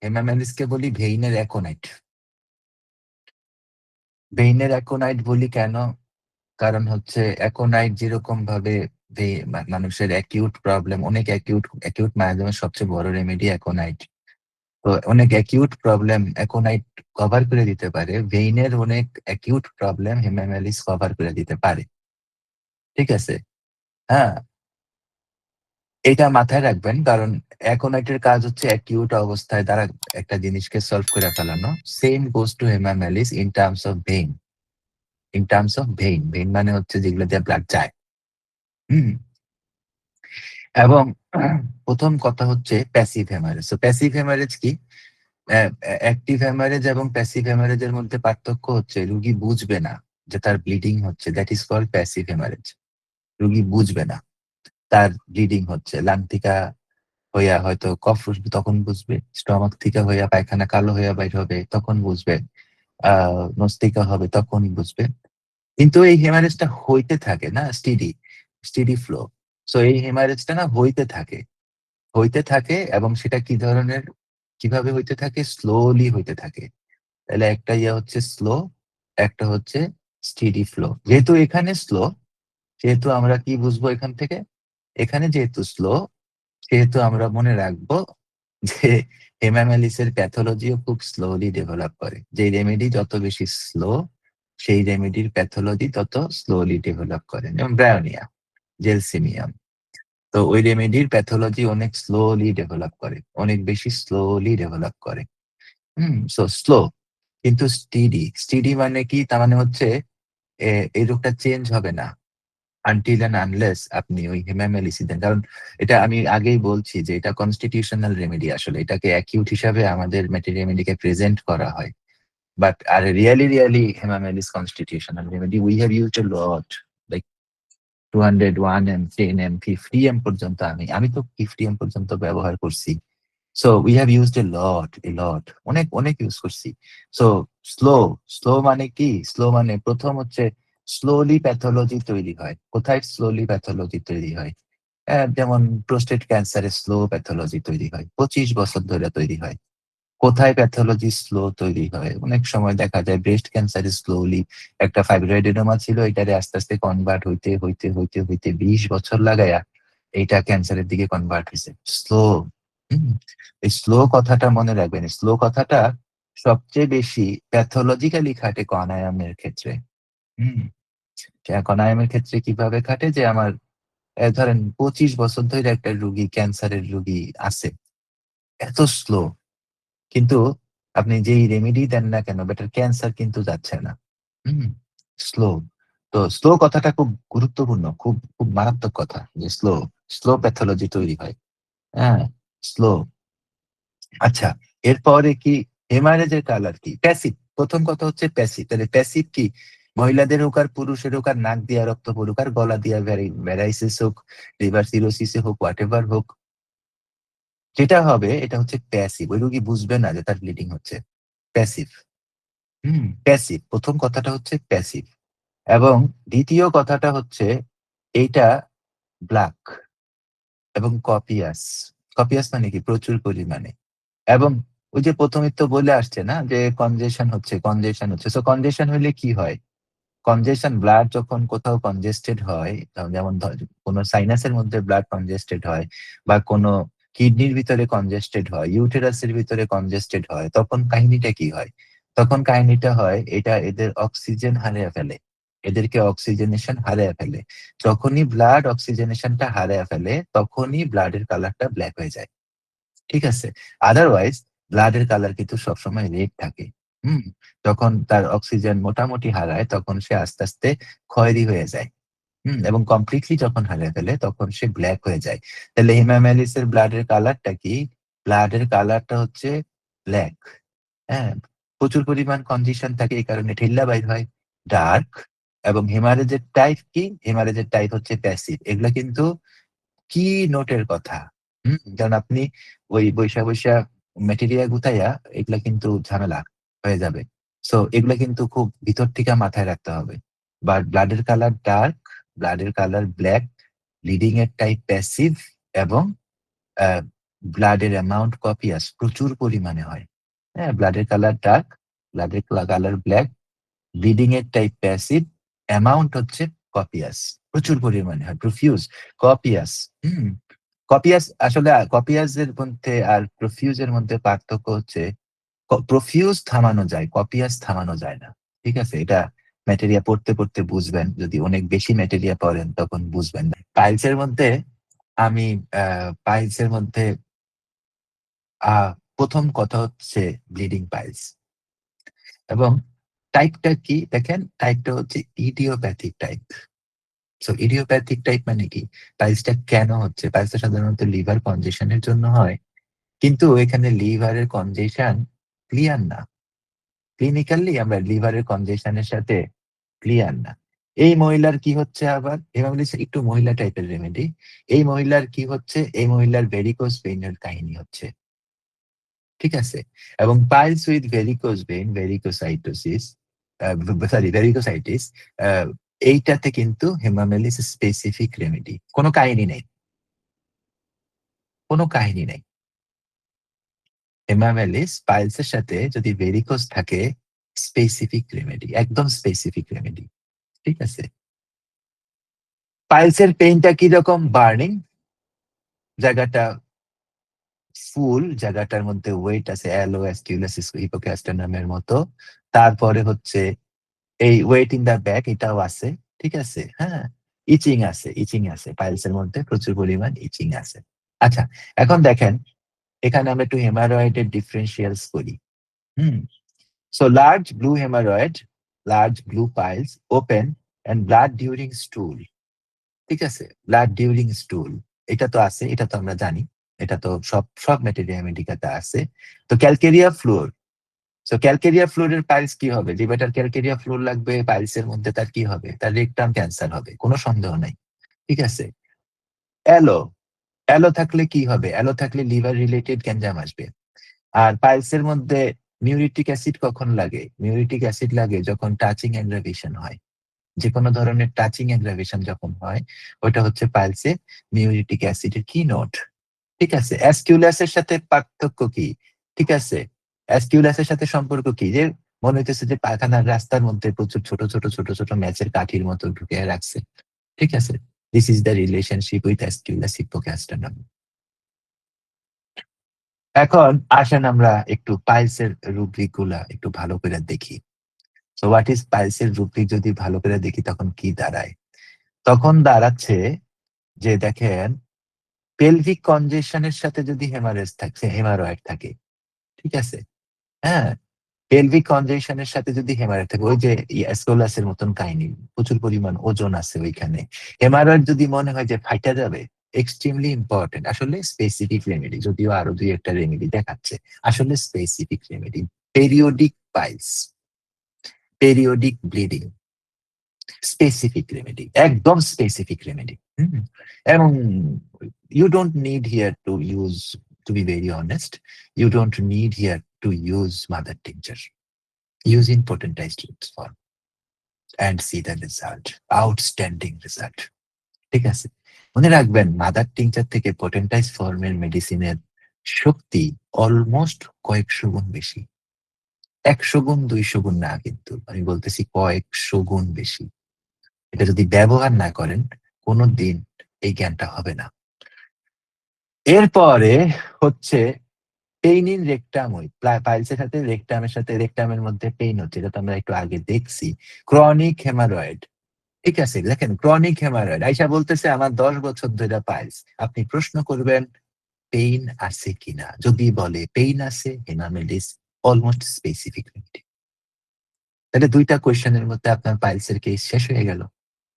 হেমামেলিসকে বলি ভেইনের aconite. ভেইনের aconite বলি কেন? কারণ হচ্ছে অ্যাকোনাইট যেরকম ভাবে মানুষের অ্যাকিউট প্রবলেম, অনেক অ্যাকিউট মায়াজমের সবচেয়ে বড় রেমেডি অ্যাকোনাইট। তো অনেক অ্যাকিউট প্রবলেম অ্যাকোনাইট কভার করে দিতে পারে, ভেইনের অনেক অ্যাকিউট প্রবলেম হেমামেলিস কভার করে দিতে পারে। ঠিক আছে? হ্যাঁ, এটা মাথায় রাখবেন, কারণ অ্যাকোনাইটের কাজ হচ্ছে অ্যাকিউট অবস্থায় দ্বারা একটা জিনিসকে সলভ করে ফেলানো। Same goes to হেমামেলিস in terms of vein. In terms of vein, vein মানে হচ্ছে যেগুলো দিয়ে ব্লাড যায়। হুম। এবং প্রথম কথা হচ্ছে প্যাসিভ হ্যামারেজ। তো প্যাসিভ হ্যামারেজ কি? অ্যাক্টিভ হ্যামারেজ এবং প্যাসিভ হ্যামারেজের মধ্যে পার্থক্য হচ্ছে রুগী বুঝবে না যে তার ব্লিডিং হচ্ছে, that is called passive hemorrhage. রুগী বুঝবে না তার ব্লিডিং হচ্ছে। লাং থেকে হইয়া হয়তো কফ উঠবে তখন বুঝবে, স্টমাক থেকে হইয়া পায়খানা কালো হইয়া বাইর হবে তখন বুঝবে, নস্তিকা হবে তখন বুঝবে। কিন্তু এই হেমারেজটা হইতে থাকে না, স্টেডি স্টেডি ফ্লো। সো এই হেমারেজটা না হইতে থাকে এবং সেটা কি ধরনের, কিভাবে হইতে থাকে? স্লোলি হইতে থাকে। তাহলে একটা ইয়ে হচ্ছে স্লো, একটা হচ্ছে স্টেডি ফ্লো। যেহেতু এখানে স্লো, সেহেতু আমরা কি বুঝবো এখান থেকে? এখানে যেহেতু স্লো, সেহেতু আমরা মনে রাখবো যে হেমামেলিসের প্যাথোলজিও খুব স্লোলি ডেভেলপ করে। যে রেমেডি যত বেশি স্লো, সেই রেমেডির প্যাথোলজি তত স্লোলি ডেভেলপ করে। যেমন ব্রায়োনিয়া, জেলসিমিয়াম। তো ওই রেমেডির প্যাথোলজি অনেক স্লোলি ডেভেলপ করে, অনেক বেশি স্লোলি ডেভেলপ করে। সো স্লো কিন্তু স্টিডি। স্টিডি মানে কি? তার মানে হচ্ছে এই রোগটা চেঞ্জ হবে না আনটিল অ্যান্ড আনলেস আপনি ওই হেমামেলিসি দেন। কারণ এটা আমি আগেই বলছি যে এটা কনস্টিটিউশনাল রেমেডি। আসলে এটাকে অ্যাকিউট হিসাবে আমাদের রেমেডিকে প্রেজেন্ট করা হয়, but are really hamamelis constitutional remedy. We have used a lot, like 200, 1M, 10M, 50M পর্যন্ত। আমি আমি তো 50M পর্যন্ত ব্যবহার করছি। So we have used a lot, অনেক অনেক ইউজ করছি। সো স্লো, স্লো মানে কি? স্লো মানে প্রথম হচ্ছে স্লোলি প্যাথোলজি তৈরি হয়। কোথায় স্লোলি প্যাথোলজি তৈরি হয়? যেমন প্রোস্টেট ক্যান্সারে স্লো প্যাথোলজি তৈরি হয়, 25 বছর ধরে তৈরি হয়। কোথায় প্যাথোলজি স্লো তৈরি হয়? অনেক সময় দেখা যায় ব্রেস্ট ক্যান্সারে স্লোলি, একটা ফাইব্রয়েডেনোমা ছিল, এটারে আস্তে আস্তে কনভার্ট হইতে হইতে হইতে হইতে 20 বছর লাগায়া এইটা ক্যান্সারের দিকে কনভার্ট হয়েছে। স্লো। এই স্লো কথাটা মনে রাখবেন। স্লো কথাটা সবচেয়ে বেশি প্যাথোলজিক্যালি খাটে কনায়ামের ক্ষেত্রে। হম কনায়ামের ক্ষেত্রে কিভাবে খাটে? যে আমার ধরেন 25 বছর ধরে একটা রুগী, ক্যান্সারের রুগী আছে, এত স্লো, কিন্তু আপনি যেই রেমেডি দেন না কেন বেটার ক্যান্সার কিন্তু যাচ্ছে না। হুম স্লো। তো স্লো কথাটা খুব গুরুত্বপূর্ণ, খুব খুব মারাত্মক কথা, যে স্লো, স্লো প্যাথোলজি তৈরি হয়। হ্যাঁ, স্লো। আচ্ছা, এরপরে কি? হেমারেজের কালার কি? প্যাসিভ। প্রথম কথা হচ্ছে প্যাসিভ। তাহলে প্যাসিভ কি? মহিলাদের হোক আর পুরুষের হোক, আর নাক দিয়া রক্ত পড়ুক, আর গলা দিয়া ভ্যারাইসিস হোক, লিভার সিরোসিসে হোক, হোয়াট এভার হোক, যেটা হবে এটা হচ্ছে প্যাসিভ। ওই রোগী বুঝবে না যে তার ব্লিডিং হচ্ছে। প্যাসিভ। প্যাসিভ, প্রথম কথাটা হচ্ছে প্যাসিভ। এবং দ্বিতীয় কথাটা হচ্ছে এইটা ব্ল্যাক এবং কপিয়াস। কপিয়াস মানে কি? প্রচুর পরিমাণে। এবং ওই যে প্রথমে তো বলে আসছে না যে কনজেশন হচ্ছে। সো কনজেশন হলে কি হয়? কনজেশন, ব্লাড যখন কোথাও কনজেস্টেড হয়, যেমন কোনো সাইনাসের মধ্যে ব্লাড কনজেস্টেড হয়, বা কোনো কিডনির ভিতরে কনজেস্টেড হয়, ইউটেরাসের ভিতরে কনজেস্টেড হয়, তখন কাহিনীটা কি হয়? তখন কাহিনীটা হয় এটা এদের অক্সিজেন হারিয়ে ফেলে, এদেরকে অক্সিজেনেশন হারিয়ে ফেলে। যখনই ব্লাড অক্সিজেনেশনটা হারিয়ে ফেলে তখনই ব্লাডের কালারটা ব্ল্যাক হয়ে যায়। ঠিক আছে? আদারওয়াইজ ব্লাডের কালার কিন্তু সবসময় রেড থাকে। হুম যখন তার অক্সিজেন মোটামুটি হারায় তখন সে আস্তে আস্তে খয়েরি হয়ে যায়। এবং কমপ্লিটলি যখন হারিয়ে ফেলে তখন সে ব্ল্যাক হয়ে যায়। তাহলে হেমামেলিসের ব্লাডের কালারটা কি? ব্লাডের কালারটা হচ্ছে ব্ল্যাক। হ্যাঁ, প্রচুর পরিমাণ কনজেশন থাকে, এই কারণে ঢিল্লা বাইর হয়, ডার্ক। এবং হেমারেজের টাইপ কি? হেমারেজের টাইপ হচ্ছে প্যাসিভ। এগুলা কিন্তু কি নোটের কথা। কারণ আপনি ওই বৈশা বৈশা ম্যাটেরিয়া গুতাইয়া এগুলা কিন্তু ঝামেলা হয়ে যাবে। সো এগুলা কিন্তু খুব ভিতর থেকে মাথায় রাখতে হবে। বা ব্লাডের কালার ডার্ক, ব্লাডের কালার ব্ল্যাক, ব্লিডিং এর টাইপ প্যাসিভ, এবং ব্লাডের অ্যামাউন্ট কপিয়াস, প্রচুর পরিমাণে হয়। হ্যাঁ, ব্লাডের কালার ডার্ক, ব্লাডের কালার ব্ল্যাক, ব্লিডিং এর টাইপ প্যাসিভ, অ্যামাউন্ট হচ্ছে কপিয়াস, প্রচুর পরিমাণে হয়, প্রফিউজ, কপিয়াস। কপিয়াস আসলে কপিয়াস এর মধ্যে আর প্রফিউজ এর মধ্যে পার্থক্য হচ্ছে প্রফিউজ থামানো যায়, কপিয়াস থামানো যায় না। ঠিক আছে, এটা ম্যাটেরিয়া পড়তে পড়তে বুঝবেন, যদি অনেক বেশি ম্যাটেরিয়া পড়েন তখন বুঝবেন না। পাইলসের মধ্যে আমি পাইলসের মধ্যে প্রথম কথা হচ্ছে ব্লিডিং পাইলস, এবং টাইপটা কি দেখেন, টাইপটা হচ্ছে idiopathic type. So idiopathic type মানে কি, পাইলসটা কেন হচ্ছে, পাইলসটা সাধারণত লিভার কনজেশনের জন্য হয়, কিন্তু এখানে লিভারের কনজেশন ক্লিয়ার না, ক্লিনিক্যালি আমরা লিভারের কনজেশনের সাথে ক্লিয়ার না। এই মহিলার কি হচ্ছে, আবার হেমাটোলাইটিস একটু মহিলা টাইপের রেমেডি, এই মহিলার কি হচ্ছে, এই মহিলার ভেরিকোজ ভেইনের কাহিনী হচ্ছে। ঠিক আছে, এবং piles with varicose vein, varicocytosis, sorry varicositis, এইটাতে কিন্তু হেমামেলিস স্পেসিফিক রেমেডি, কোনো কাহিনী নেই, কোনো কাহিনী নেই। হেমামেলিস পাইলসের সাথে যদি ভেরিকোজ থাকে, স্পেসিফিক রেমেডি, একদম স্পেসিফিক রেমেডি। ঠিক আছে, পাইলসের পেইনটা কি রকম, বার্নিং, জায়গাটা ফুল, জায়গাটার মধ্যে ওয়েট আছে, অ্যালো অ্যাস্টিউলাসিস হিপোক্যাস্টানামের মতো। তারপরে হচ্ছে এই ওয়েট ইন দা ব্যাক, এটাও আছে। ঠিক আছে, হ্যাঁ, ইচিং আছে, ইচিং আছে, পাইলসের মধ্যে প্রচুর পরিমাণ ইচিং আছে। আচ্ছা, এখন দেখেন এখানে আমরা একটু হেমারয়েডের ডিফারেন্সিয়ালস করি। Hmm so large blue haemorrhoid, large blue piles, open and blood during stool. ঠিক আছে, ব্লাড ডিউরিং স্টুল, এটা তো আছে, এটা তো আমরা জানি, এটা তো সব সব ম্যাটেরিয়া মেডিকাতে আছে। তো ক্যালকেরিয়া ফ্লোর, সো ক্যালকেরিয়া ফ্লোরের পাইলস কি হবে, যে বেটার ক্যালকেরিয়া ফ্লোর লাগবে পাইলসের মধ্যে, তার কি হবে, তার রেকটাম ক্যান্সার হবে, কোনো সন্দেহ নাই। ঠিক আছে, অ্যালো, অ্যালো থাকলে কি হবে, অ্যালো থাকলে লিভার রিলেটেড গ্যাঞ্জাম আসবে। আর পাইলসের মধ্যে মিউরিটিক অ্যাসিড কখন লাগে, মিউরিটিক অ্যাসিড লাগে যখন টাচিং অ্যাগ্রাভেশন হয়, যে কোনো ধরনের টাচিং অ্যাগ্রাভেশন যখন হয়, ওটা হচ্ছে পাইলসে মিউরিটিক অ্যাসিডের কি নোট। ঠিক আছে, অ্যাসকিউলাসের সাথে পার্থক্য কি, ঠিক আছে, অ্যাসকিউলাসের সাথে সম্পর্ক কি, যে মনে হইতেছে যে পায়খানার রাস্তার মধ্যে প্রচুর ছোট ছোট ছোট ছোট ম্যাচের কাঠির মতো ঢুকে রাখছে। ঠিক আছে, this is the relationship with aesculus hippocastanum. এখন আসেন আমরা একটু পাইলসের রুব্রিক গুলা একটু ভালো করে দেখি। সো হোয়াট ইজ পাইলসের রুব্রিক, যদি ভালো করে দেখি তখন কি দাঁড়ায়, তখন দাঁড়াচ্ছে যে দেখেন পেলভিক কনজেশনের সাথে যদি হেমারেজ থাকে, হেমারয়েড থাকে, ঠিক আছে, হ্যাঁ, পেলভিক কনজেশনের সাথে যদি হেমারয়েড থাকে, ওই যে অ্যাসোলাসের মতন কাহিনী, প্রচুর পরিমাণ ওজন আছে ওইখানে, হেমারয়েড যদি মনে হয় যে ফাইটা যাবে, এক্সট্রিমলি ইম্পর্টেন্ট, আসলে স্পেসিফিক রেমেডি, যদিও আরো দুই একটা রেমেডি দেখাচ্ছে, আসলে specific remedy, periodic piles, periodic bleeding, specific remedy, একদম স্পেসিফিক রেমেডি। এবং you don't need here to use, to be very honest, you don't need here to use mother tincture, use in potentized form and see the result, outstanding result। ঠিক আছে, মনে রাখবেন mother tincture থেকে পটেন্টাইজ ফর্মের মেডিসিনের শক্তি almost কয়েকশো গুণ বেশি, 100 গুণ 200 গুণ না, কিন্তু আমি বলতেছি কয়েকশো গুণ বেশি। এটা যদি ব্যবহার না করেন কোনোদিন এই জ্ঞানটা হবে না। এরপরে হচ্ছে পেইন ইন রেকটাম, ওই পাইলসের সাথে রেকটামের সাথে, রেকটামের মধ্যে পেইন হচ্ছে, এটা তো আমরা একটু আগে দেখছি, ক্রনিক হেমারয়েড। ঠিক আছে, দেখেন ক্রনিক হেমারয়েড আইসা বলতেছে আমার 10 বছর ধরে পাইলস, আপনি প্রশ্ন করবেন পেইন আছে কিনা, যদি বলে পেইন আছে, হেমামেলিস অলমোস্ট স্পেসিফিক রেমেডি। তাহলে দুইটা কোয়েশ্চেনের মধ্যে আপনার পাইলসের কেস শেষ হয়ে গেল।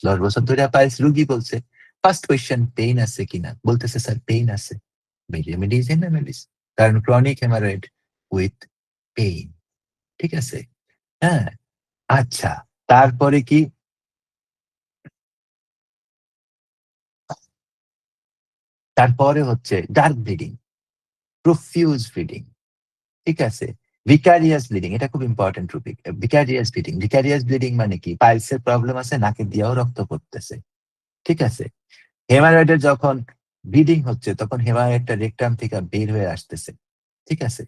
10 বছর ধরে পাইলস রুগী বলছে, ফার্স্ট কোয়েশ্চেন পেইন আছে কিনা, বলতেছে স্যার পেইন আছে, রেমেডি ইজ হেমামেলিস, কারণ ক্রনিক হেমারয়েড উইথ পেইন। ঠিক আছে, হ্যাঁ, আচ্ছা, তারপরে কি, তারপরে হচ্ছে ডার্ক ব্লিডিং, প্রফিউজ ব্লিডিং। ঠিক আছে, ভিকারিয়াস ব্লিডিং, এটা খুব ইম্পর্টেন্ট টপিক। ভিকারিয়াস ব্লিডিং, ভিকারিয়াস ব্লিডিং মানে কি, পাইলসের প্রবলেম আছে, নাকে দিয়েও রক্ত পড়তেছে। ঠিক আছে, হেমারয়েডের যখন ব্লিডিং হচ্ছে, তখন হেমারয়েডটা রেকটাম থেকে বের হয়ে আসতেছে। ঠিক আছে?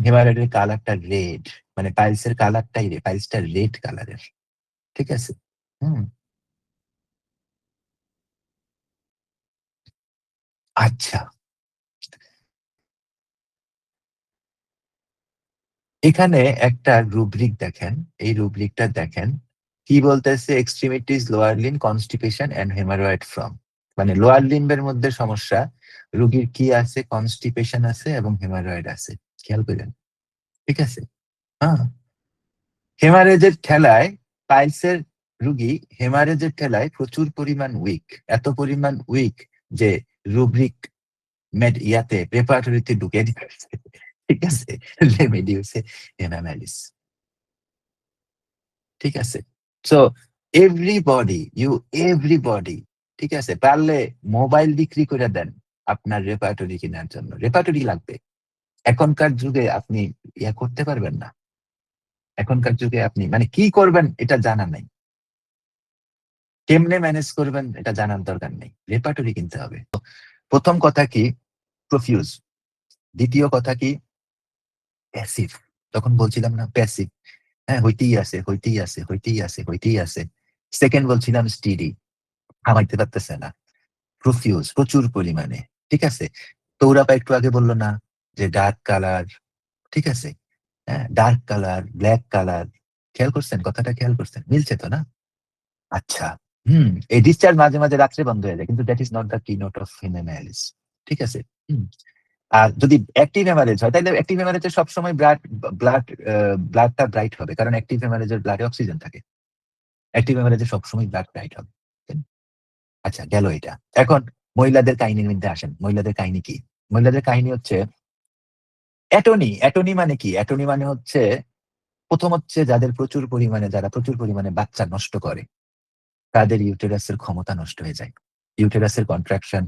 হেমারয়েডের কালারটা রেড, মানে পাইলসের কালারটাই পাইলসটা রেড কালারের। ঠিক আছে? হুম আচ্ছা, এখানে একটা রুব্রিক দেখেন, এই রুব্রিকটা দেখেন কি বলতেছে, extremities lower limb constipation and haemorrhoid from, মানে লোয়ার লিম্বের মধ্যে সমস্যা, রোগীর কি আছে, কনস্টিপেশন আছে এবং হেমারয়েড আছে। খেয়াল করেন। ঠিক আছে? হ্যাঁ, হেমারেজের ঠেলায় পাইলসের রুগী হেমারেজের ঠেলায় প্রচুর পরিমাণ উইক, এত পরিমাণ উইক যে রুব্রিক ইয়াতে প্রেপারেটরিতে ঢুকে দিচ্ছে। ঠিক আছে? রেমেডিউসে হেমামেলিস। ঠিক আছে? সো এভরিবডি, ঠিক আছে, পারলে মোবাইল বিক্রি করে দেন আপনার রেপার্টরি কেনার জন্য। রেপার্টরি লাগবে। এখনকার যুগে আপনি ইয়া করতে পারবেন না। এখনকার যুগে আপনি মানে কি করবেন এটা জানা নাই, কেমনে ম্যানেজ করবেন এটা জানার দরকার নেই, রেপার্টরি কিনতে হবে। প্রথম কথা কি, প্রফিউজ। দ্বিতীয় কথা কি, প্যাসিভ। তখন বলছিলাম না প্যাসিভ, হ্যাঁ, হইতেই আছে হইতেই আছে হইতেই আছে হইতেই আছে। সেকেন্ড বলছিলাম স্টিডি, থামাইতে পারতেছে না। প্রফিউজ, প্রচুর পরিমাণে। ঠিক আছে? তৌরাপা একটু আগে বললো না যে ডার্ক কালার, ঠিক আছে, হ্যাঁ, ডার্ক কালার, ব্ল্যাক কালার। খেয়াল করছেন, কথাটা খেয়াল করছেন, মিলছে তো না? আচ্ছা। এই ডিসচার্জ মাঝে মাঝে রাত্রে বন্ধ হয়ে যায়, কিন্তু দ্যাট ইজ নট দ্য কি নোট অফ হিমেনাইলিস। ঠিক আছে? হুম আর যদি অ্যাক্টিভ হেমারেজ হয়, তাহলে অ্যাক্টিভ হেমারেজে সবসময় ব্লাড ব্লাডটা ব্রাইট হবে, কারণ অ্যাক্টিভ হেমারেজের ব্লাডে অক্সিজেন থাকে। অ্যাক্টিভ হেমারেজে সবসময় ব্লাড ব্রাইট হবে। আচ্ছা, গেল এটা। এখন মহিলাদের কাহিনীর মধ্যে আসেন। মহিলাদের কাহিনী কি? মহিলাদের কাহিনী হচ্ছে অ্যাটনি। অ্যাটনি মানে কি? অ্যাটনি মানে হচ্ছে, প্রথম হচ্ছে যারা প্রচুর পরিমাণে বাচ্চা নষ্ট করে, তাদের ইউটেরাসের ক্ষমতা নষ্ট হয়ে যায়। ইউটেরাসের কন্ট্রাকশন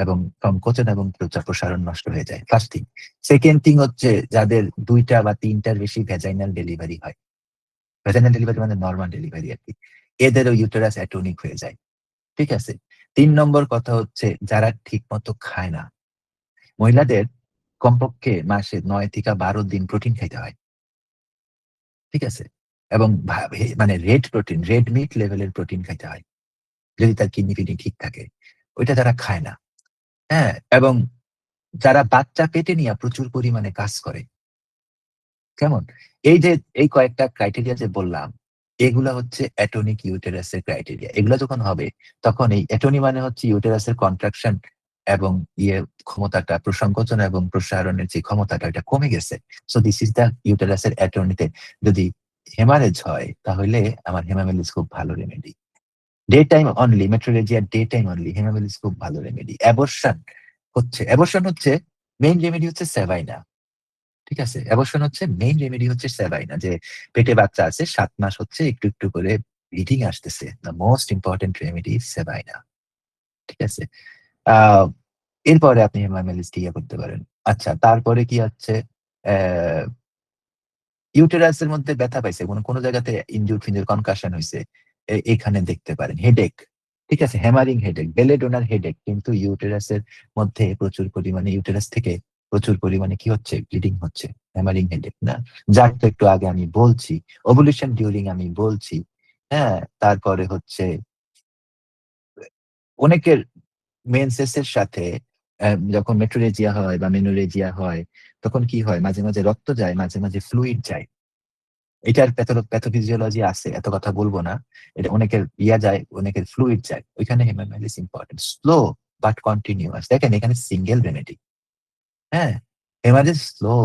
এবং সংকোচন এবং প্রসারণ নষ্ট হয়ে যায়, ফার্স্ট থিং। সেকেন্ড থিং হচ্ছে, যাদের 2টা বা 3টার বেশি ভ্যাজাইনাল ডেলিভারি হয়, ভ্যাজাইনাল ডেলিভারি মানে নর্মাল ডেলিভারি আর কি, এদেরও ইউটেরাস অ্যাটনিক হয়ে যায়। ঠিক আছে? 3 নম্বর কথা হচ্ছে, যারা ঠিক মতো খায় না। মহিলাদের কমপক্ষে মাসে 9 থেকে 12 দিন প্রোটিন খাইতে হয়। ঠিক আছে? এবং মানে রেড প্রোটিন, রেড মিট লেভেলের প্রোটিন খাইতে হয়, যদি তার কিডনি ফিডনি ঠিক থাকে। ওইটা তারা খায় না। হ্যাঁ, এবং যারা বাচ্চা পেটে নিয়ে প্রচুর পরিমাণে কাজ করে, কেমন, এই যে এই কয়েকটা ক্রাইটেরিয়া যে বললাম, এগুলা হচ্ছে অ্যাটনিক ইউটেরাসের ক্রাইটেরিয়া। এগুলা যখন হবে, তখন এই অ্যাটনি মানে হচ্ছে ইউটেরাসের কন্ট্রাকশন এবং ক্ষমতাটা, প্রসংকোচন এবং প্রসারণের যে ক্ষমতাটা, এটা কমে গেছে। সো দিস ইজ দ্য ইউটেরাসের অ্যাটনিতে যদি হেমারেজ হয়, তাহলে আমার হেমামেলিস খুব ভালো remedy. Day time only, metrorrhagia day time only, hamamelis খুব ভালো রেমেডি। অ্যাবর্শন হচ্ছে মেইন রেমেডি হচ্ছে সেভাইনা। ঠিক আছে? অ্যাবর্শন হচ্ছে মেইন রেমেডি হচ্ছে সেভাইনা, যে পেটে বাচ্চা আছে 7 মাস হচ্ছে একটু একটু করে ব্লিডিং আসতেছে, the most important remedy is sabina. ঠিক আছে? আহ এরপরে আপনি হেমামেলিস ইয়ে করতে পারেন। আচ্ছা, তারপরে কি হচ্ছে, আহ ইউটেরাসের মধ্যে ব্যথা পাইছে, কোনো কোনো জায়গাতে ইনজুর ফিনজুর কনকাশন হয়েছে, এখানে দেখতে পারেন। হেডেক, ঠিক আছে, হ্যামারিং হেডেক, বেলেডোনার হেডেক, কিন্তু ইউটেরাসের মধ্যে প্রচুর পরিমাণে, ইউটেরাস থেকে প্রচুর পরিমাণে কি হচ্ছে, ব্লিডিং হচ্ছে, হ্যামারিং হেডেক না, যার তো একটু আগে আমি বলছি, ওভুলেশন ডিউরিং আমি বলছি। হ্যাঁ, তারপরে হচ্ছে অনেকের মেন্সেস এর সাথে যখন মেট্রোরেজিয়া হয় বা মেনোরেজিয়া হয়, তখন কি হয়, মাঝে মাঝে রক্ত যায়, মাঝে মাঝে ফ্লুইড যায়। এটার প্যাথোফিজিওলজি আছে, এত কথা বলবো না। এটা অনেকের যায়, অনেকের ফ্লুইড যায়, ওইখানে hamamelis important. Slow but continuous. দেখেন এখানে সিঙ্গেল রেমেডি। হ্যাঁ, hamamelis slow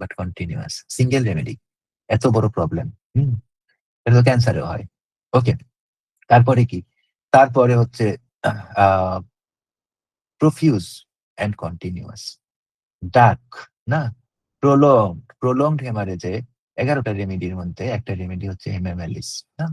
but continuous, single remedy. এত বড় প্রবলেম। হুম এটা তো ক্যান্সারেও হয়। ওকে, তারপরে কি? তারপরে হচ্ছে প্রফিউজ অ্যান্ড কন্টিনিউয়াস, ডার্ক, না, প্রলংড হেমারেজে 11টা রেমেডির মধ্যে একটা রেমেডি হচ্ছে হেমামাইলিস। না,